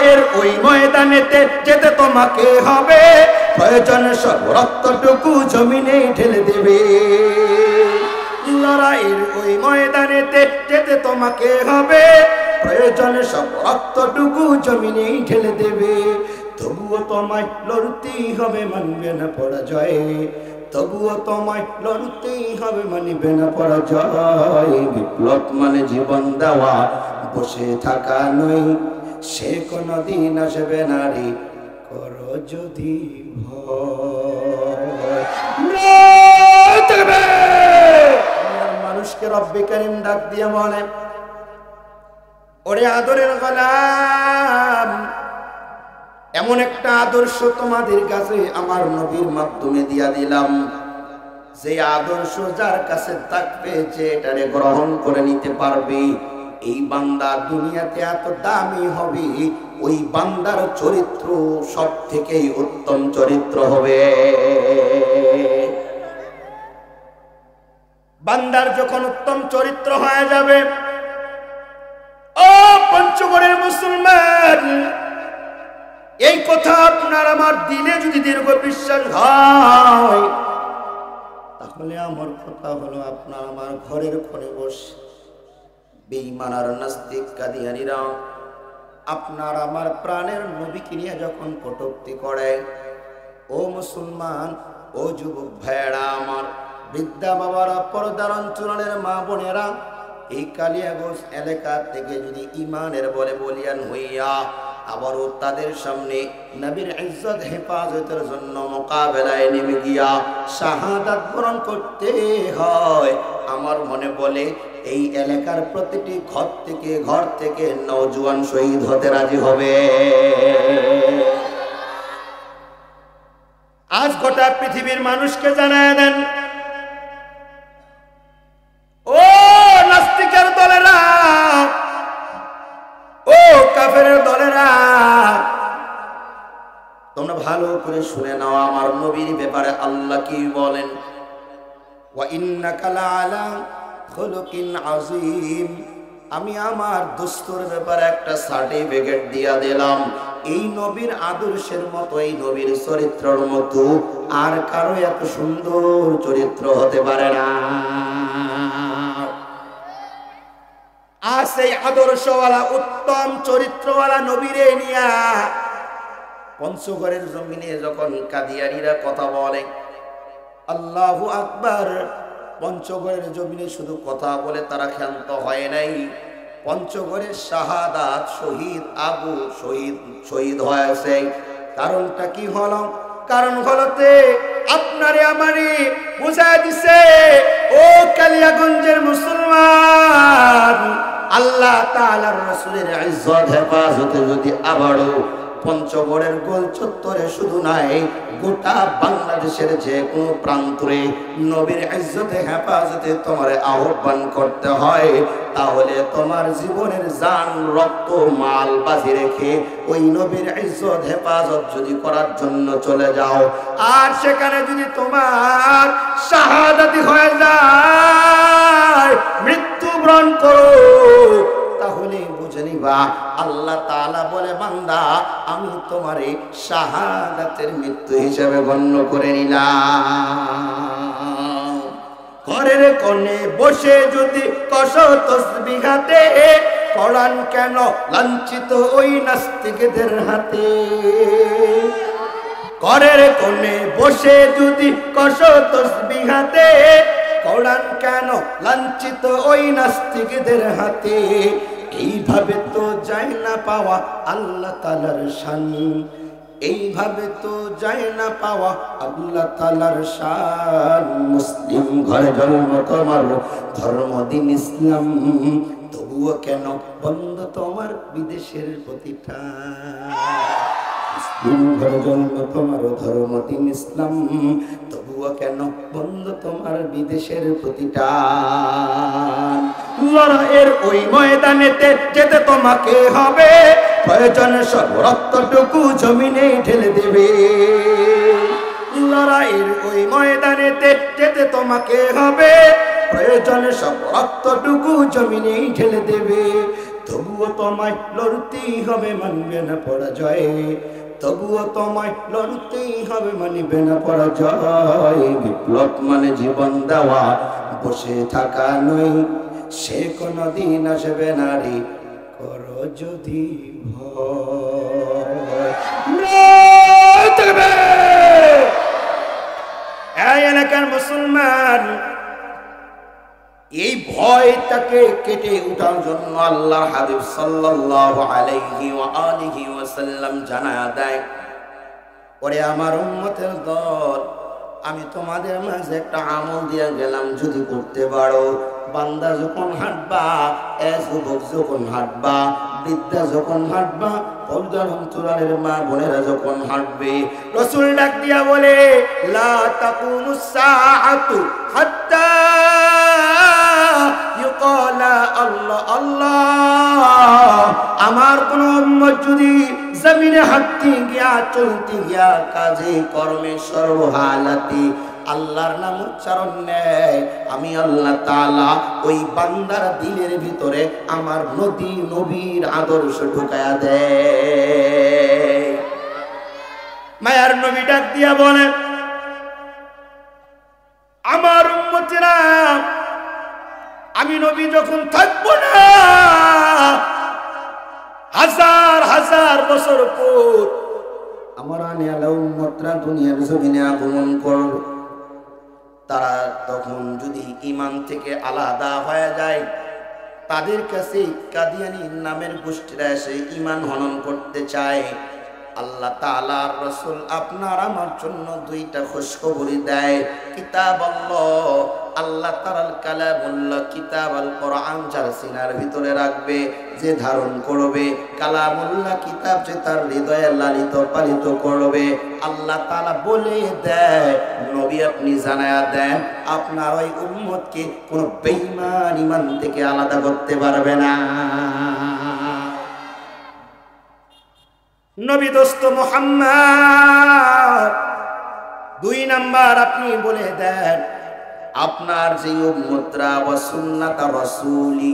লড়াইয়ের ওই ময়দানেতে যেতে তোমাকে হবে, প্রয়োজন সব রক্তটুকু জমিনে ঢেলে দেবে। লড়াইয়ের ওই ময়দানেতে যেতে তোমাকে হবে, প্রয়োজন সব রক্তটুকু জমিনে ঢেলে দেবে। তবুও তোমায় লড়তেই হবে, মানবে না পরাজয়। তবুও তোমায় লড়তেই হবে, মানবে না পরাজয়। বিপ্লব মানে জীবন দেওয়া, বসে থাকা নয়, সে কোনদিন আসবে না রে, করো যদি মানুষকে রব্বে কারীম ডাক দিয়ে বলে, ওরে আদরের গোলাম, এমন একটা আদর্শ তোমাদের কাছে আমার নবীর মাধ্যমে দিয়া দিলাম, যে আদর্শ যার কাছে থাকবে, যে এটারে গ্রহণ করে নিতে পারবে, এই বান্দা দুনিয়াতে এত দামি হবে, ওই বান্দার চরিত্র সব থেকে উত্তম চরিত্র হবে। বান্দার যখন উত্তম চরিত্র হয়ে যাবে, ও পঞ্চগড়ের মুসলমান, এই কথা আপনার আমার দিলে যদি দীর্ঘ বিশ্বাস হয়, তাহলে আমার কথা হলো, আপনার আমার ঘরের কোণে বসে বেঈমান আর নাস্তিক কাদিয়ানীরা আপনার আমার প্রাণের নবীকে নিয়ে যখন কটূক্তি করে, ও মুসলমান, ও যুবক ভাইয়েরা আমার, বৃদ্ধা বাবারা, পর্দার অঞ্চলের মা বোনেরা, এই কালিয়াগঞ্জ এলাকা থেকে যদি ইমানের বলে বলিয়ান হইয়া আবারও তাদের সামনে নবীর ইজ্জত হেফাজতের জন্য মোকাবেলায় নেমে গিয়া শাহাদাত বরণ করতে হয়, আমার মনে বলে এই এলাকার প্রতিটি ঘর থেকে নওজোয়ান শহীদ হতে রাজি হবে। আজ গোটা পৃথিবীর মানুষকে জানায় দেন, ও নাস্তিকের দলেরা, ও কাফেরের দলেরা, তোমরা ভালো করে শুনে নাও আমার নবীর ব্যাপারে আল্লাহ কি বলেন। ওয়া ইন্নাকা লাআলা খুলুকিন আযীম, আমি আমার দোস্তর ব্যাপারে একটা সার্টিফিকেট দিয়া দিলাম, এই নবীর আদর্শের মতো, এই নবীর চরিত্রের মতো আর কারো এত সুন্দর চরিত্র হতে পারে না। আর সেই আদর্শওয়ালা উত্তম চরিত্রওয়ালা নবীরে নিয়া পঞ্চগড়ের জমিনে যখন কাদিয়ানীরা কথা বলে, আল্লাহু আকবার, পঞ্চগড়ের জমিনে শুধু কথা বলে তারা ক্ষান্ত হয় নাই, পঞ্চগড়ের শাহাদাত শহীদ আবু শহীদ হয়েছে। কারণটা কি হলো? কারণ হলতে আপনারে আমারে বুঝায় দিছে, ও কালিয়াগঞ্জের মুসলমান, আল্লাহ তাআলার রাসূলের ইজ্জত হেফাজতে যদি আবারও পঞ্চগড়ের গোল চত্বরে শুধু নাই, গোটা বাংলাদেশের যে কোনো প্রান্তরে নবীর ইজ্জতে হেফাজতে তোমার আহ্বান করতে হয়, তাহলে তোমার জীবনের জান, রক্ত, মাল বাজি রেখে ওই নবীর ইজ্জত হেফাজত যদি করার জন্য চলে যাও, আর সেখানে যদি তোমার শাহাদাতি হয়ে যায়, মৃত্যুবরণ করো, তাহলে বুঝে নিবা আল্লাহ তাআলা বলে, বান্দা আমি তোমারে শাহাদাতের মৃত্যু হিসেবে গণ্য করে নিলাম। ঘরের কোণে বসে যদি কষ তসবিহ হাতে, কোরআন কেন লাঞ্ছিত ওই নাস্তিকদের হাতে। ঘরের কোণে বসে যদি কষ তসবিহ হাতে, কোরআন কেন লাঞ্ছিত ওই নাস্তিকদের হাতে। এইভাবে তো যায় না পাওয়া আল্লাহ তাআলার শান, এইভাবে তো যায় না পাওয়া আল্লাহ তাআলার শান। মুসলিম ঘরে জন্ম তোমার, ধর্ম দিন ইসলাম, তবুও কেন বন্ধ তোমার বিদেশের প্রতিষ্ঠান। মুসলিম ঘরে জন্ম তোমার, ধর্ম দিন ইসলাম, তবুও কেন বন্ধ তোমার বিদেশের প্রতিষ্ঠান। লড়াইয়ের ওই ময়দানেতে যেতে তোমাকে হবে, প্রয়োজন সব রক্তটুকু জমিনে ঢেলে দেবে। লড়াইয়ের ওই ময়দানেতে যেতে তোমাকে হবে, প্রয়োজন সব রক্তটুকু জমিনে ঢেলে দেবে। তবুও তোমায় লড়তেই হবে, মানবে না পরাজয়। তবুও তোমায় লড়তেই হবে, মানবে না পরাজয়। বিপ্লব মানে জীবন দেওয়া, বসে থাকা নয়, সে কোনদিন আসবে না রে, করো যদি ভয়। এই এলাকার মুসলমান, এই ভয়টাকে কেটে উঠার জন্য আল্লাহর হাবিব সাল্লাল্লাহু আলাইহি ওয়া আলিহি ওয়াসাল্লাম জানায়া দেয়, ওরে আমার উম্মতের দল, আমি তোমাদের মাঝে একটা আমল দিয়ে গেলাম, যদি করতে পারো। বান্দা যখন হাঁটবা, যুবক যখন হাঁটবা, বৃদ্ধা যখন হাঁটবা, পর্দার অন্তরালের মা বোনেরা যখন হাঁটবে, রাসূল ডাক দিয়া বলে, লা তাকুমুস সাআতু হাত্তা ইউকালা আল্লাহ আল্লাহ। আমার কোন উম্মত যদি জমিনে হাঁটতে গিয়া, চলতে গিয়া, কাজে কর্মে সর্বহালাতে আল্লাহর নাম উচ্চারণ নেয়, আমি আল্লাহ তাআলা ওই বান্দার দিলের ভিতরে আমার নবীর আদর্শ ঢুকায়া দেয়। মায়ার নবী ডাক দিয়া বলে, আমার উম্মতেরা, আমি নবী যখন থাকবো না, হাজার হাজার বছর পর আমার আনেওয়ালা উম্মতরা দুনিয়ার জমিনে আগমন করবে। তারা তখন যদি ঈমান থেকে আলাদা হয়ে যায়, তাদের কাছে কাদিয়ানী নামের গোষ্ঠীরা এসে ঈমান হনন করতে চায়। আল্লাহ তাআলার রাসূল আপনার আমার জন্য দুইটা খুশখবরি দেয়। কিতাবাল্লাহ, আল্লাহ তাআলার কালামুল্লাহ, কিতাবাল কোরআন যার সিনার ভিতরে রাখবে, যে ধারণ করবে, কালামুল্লাহ কিতাব যে তার হৃদয়ে লালিত পালিত করবে। আল্লাহ তাআলা বলে দেয়, নবী আপনি জানায়া দেন, আপনার ওই উম্মতকে কোনো বেঈমান ঈমান থেকে আলাদা করতে পারবে না। নবী দোস্ত মুহাম্মদ, দুই নাম্বার আপনি বলে দেন, আপনার যে উম্মতরা ওয়া সুন্নাত রাসূলি,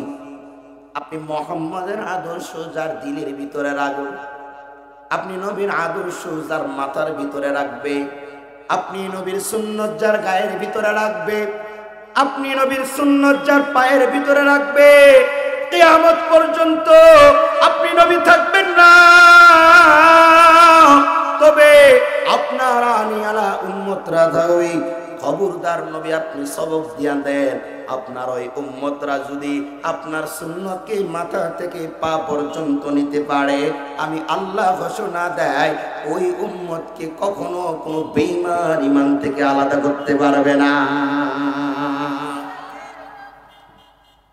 আপনি মুহাম্মাদের আদর্শ যার দিলের ভিতরে রাখবেন, আপনি নবীর আদর্শ যার মাথার ভিতরে রাখবে, আপনি নবীর সুন্নাত যার গায়ের ভিতরে রাখবে, আপনি নবীর সুন্নাত যার পায়ের ভিতরে রাখবে, কিয়ামত পর্যন্ত আপনি নবী থাকবেন না, তবে আপনার আনিয়ালা উম্মতরা থাকবে। খবরদার নবী আপনি সবক দিয়া দেন, আপনার ওই উম্মতরা যদি আপনার সুন্নতকে মাথা থেকে পা পর্যন্ত নিতে পারে, আমি আল্লাহ ঘোষণা দেয়, ওই উম্মতকে কখনো কোনো বেঈমান ঈমান থেকে আলাদা করতে পারবে না।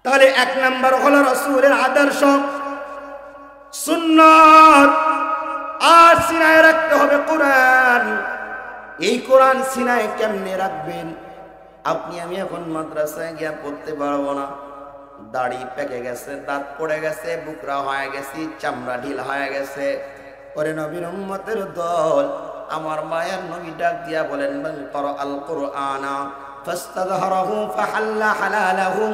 তাহলে এক নাম্বার হলো রাসূলের আদর্শ সুন্নাত, আর সিনায় রাখতে হবে কোরআন। এই কোরআন সিনায় কেমনে রাখবেন? আপনি আমি এখন মাদ্রাসায় গিয়া পড়তে পারবো না, দাড়ি পেকে গেছে, দাঁত পড়ে গেছে, বুকরা হয়ে গেছে, চামড়া ঢিল হয়ে গেছে। ওরে নবীর উম্মতের দল, আমার মায়ের নবী ডাক দিয়া বলেন, বল কর আল কুরআনা ফাস্তাযহারাহু ফাহাল্লা হালালাহু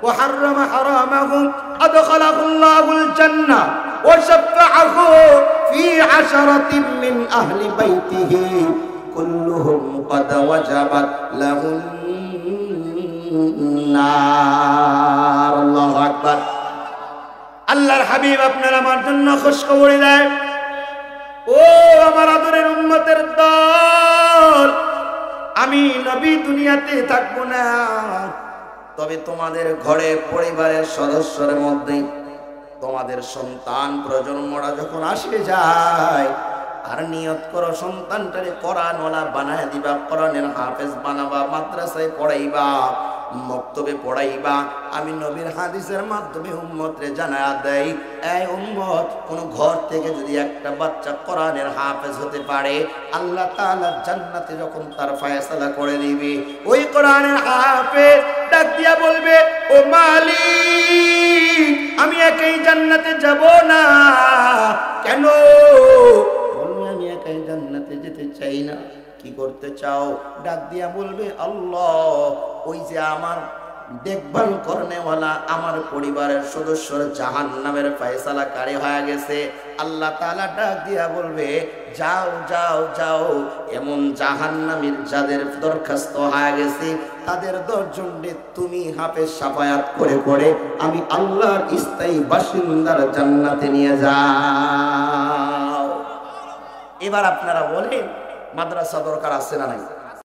ওয়া হাররামা হারামাহু আদখালাহুল্লাহুল জান্নাহ ওয়া শাফাআহু ফি আশরাতিন মিন আহলি বাইতিহি কুল্লুহুম ক্বাদ ওয়াজাবাত লাহুন নার। আল্লাহু আকবার। আল্লাহর হাবিব আপনার আমার জন্য খুশখবরি দেয়, ও আমার আদরের উম্মতের দল, আমি নবী দুনিয়াতে থাকবো না, তবে তোমাদের ঘরে পরিবারের সদস্যের মধ্যে তোমাদের সন্তান প্রজন্মরা যখন আসে যায়, আর নিয়ত করো সন্তানটারে কোরআনওয়ালা বানায় দিবা, কোরআনের হাফেজ বানাবা, মাদ্রাসায় পড়াইবা, মক্তবে পড়াইবা। আমি নবীর হাদিসের মাধ্যমে উম্মতরে জানায়া দেই, এই উম্মত, কোন ঘর থেকে যদি একটা বাচ্চা কোরআনের হাফেজ হতে পারে, আল্লাহ তাআলা জান্নাতে যখন তার ফয়সালা করে দিবে, ওই কোরআনের হাফেজ ডাক দিয়া বলবে, ও মালিক, আমি একাই জান্নাতে যাব না। কেন? বলবে, আমি একাই জান্নাতে যেতে চাই না। কি করতে চাও? ডাক দিয়া বলবে, আল্লাহ, ওই যে আমার দেখভাল করনেওয়ালা আমার পরিবারের সদস্যর জাহান্নামের ফয়সালা কারি হয়ে গেছে, আল্লাহ তাআলা ডাক দিয়া বলবে, যাও যাও যাও, এমন জাহান্নামীর যাদের দরখাস্ত হয়ে গেছে তাদের 10 জনকে তুমি হাফেজ সাফায়াত করে করে আমি আল্লাহর স্থায়ী বাসিন্দার জান্নাতে নিয়ে যাও। এবার আপনারা বলেন মাদ্রাসা দরকার আছে না নাই?